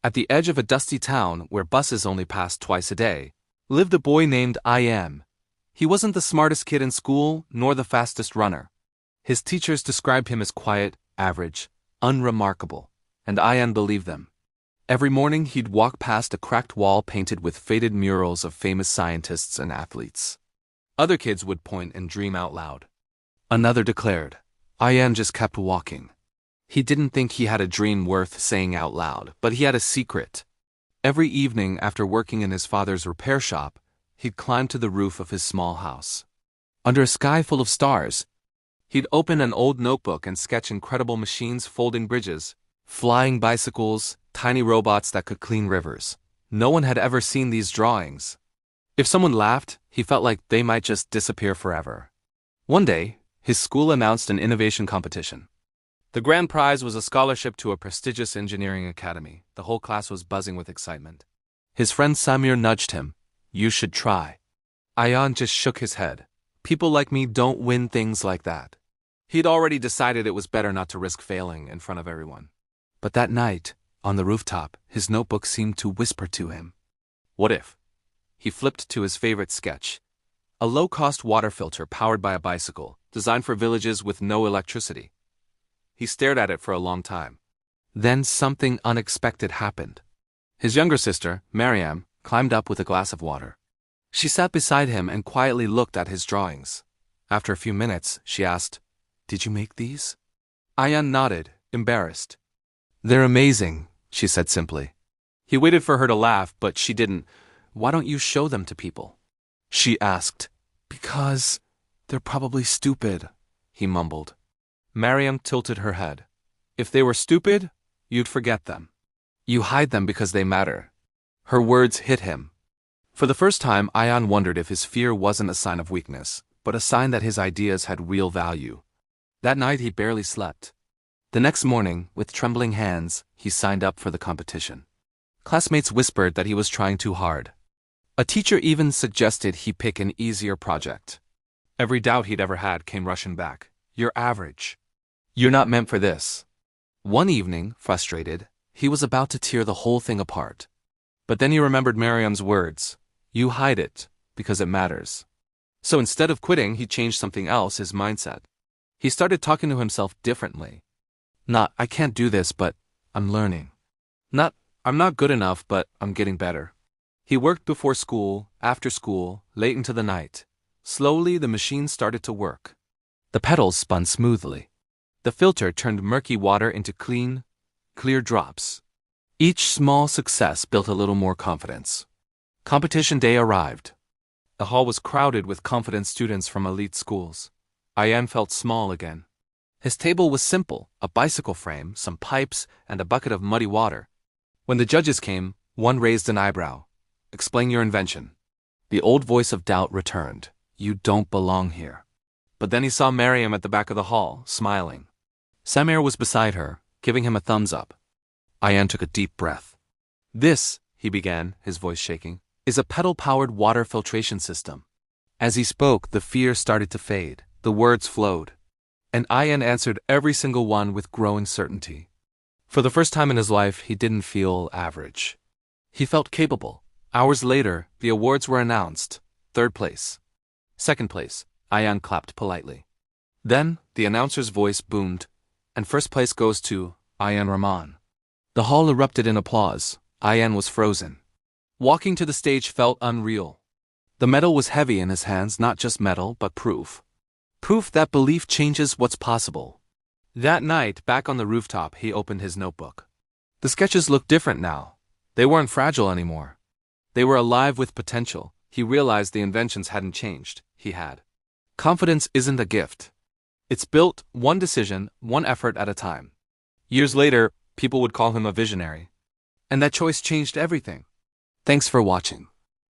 At the edge of a dusty town where buses only passed twice a day, lived a boy named Ian. He wasn't the smartest kid in school, nor the fastest runner. His teachers described him as quiet, average, unremarkable, and Ian believed them. Every morning he'd walk past a cracked wall painted with faded murals of famous scientists and athletes. Other kids would point and dream out loud. Another declared. Ian just kept walking. He didn't think he had a dream worth saying out loud, but he had a secret. Every evening after working in his father's repair shop, he'd climb to the roof of his small house. Under a sky full of stars, he'd open an old notebook and sketch incredible machines folding bridges, flying bicycles, tiny robots that could clean rivers. No one had ever seen these drawings. If someone laughed, he felt like they might just disappear forever. One day, his school announced an innovation competition. The grand prize was a scholarship to a prestigious engineering academy. The whole class was buzzing with excitement. His friend Samir nudged him. "You should try." Ian just shook his head. "People like me don't win things like that." He'd already decided it was better not to risk failing in front of everyone. But that night, on the rooftop, his notebook seemed to whisper to him. What if? He flipped to his favorite sketch. A low-cost water filter powered by a bicycle, designed for villages with no electricity. He stared at it for a long time. Then something unexpected happened. His younger sister, Mariam, climbed up with a glass of water. She sat beside him and quietly looked at his drawings. After a few minutes, she asked, "Did you make these?" Ian nodded, embarrassed. "They're amazing," she said simply. He waited for her to laugh, but she didn't. "Why don't you show them to people?" she asked. "Because they're probably stupid," he mumbled. Mariam tilted her head. "If they were stupid, you'd forget them. You hide them because they matter." Her words hit him. For the first time, Ian wondered if his fear wasn't a sign of weakness, but a sign that his ideas had real value. That night he barely slept. The next morning, with trembling hands, he signed up for the competition. Classmates whispered that he was trying too hard. A teacher even suggested he pick an easier project. Every doubt he'd ever had came rushing back. "You're average. You're not meant for this." One evening, frustrated, he was about to tear the whole thing apart. But then he remembered Mariam's words. "You hide it, because it matters." So instead of quitting, he changed something else, his mindset. He started talking to himself differently. Not, "I can't do this, but I'm learning." Not, "I'm not good enough, but I'm getting better." He worked before school, after school, late into the night. Slowly, the machine started to work. The pedals spun smoothly. The filter turned murky water into clean, clear drops. Each small success built a little more confidence. Competition day arrived. The hall was crowded with confident students from elite schools. Ian felt small again. His table was simple, a bicycle frame, some pipes, and a bucket of muddy water. When the judges came, one raised an eyebrow. "Explain your invention." The old voice of doubt returned. "You don't belong here." But then he saw Mariam at the back of the hall, smiling. Samir was beside her, giving him a thumbs up. Ian took a deep breath. "This," he began, his voice shaking, "is a pedal-powered water filtration system." As he spoke, the fear started to fade. The words flowed. And Ian answered every single one with growing certainty. For the first time in his life, he didn't feel average. He felt capable. Hours later, the awards were announced. 3rd place. 2nd place. Ian clapped politely. Then, the announcer's voice boomed, and 1st place goes to Ian Rahman. The hall erupted in applause. Ian was frozen. Walking to the stage felt unreal. The medal was heavy in his hands, not just metal, but proof. Proof that belief changes what's possible. That night, back on the rooftop, he opened his notebook. The sketches looked different now. They weren't fragile anymore. They were alive with potential. He realized the inventions hadn't changed. He had. Confidence isn't a gift. It's built one decision, one effort at a time. Years later, people would call him a visionary. And that choice changed everything. Thanks for watching.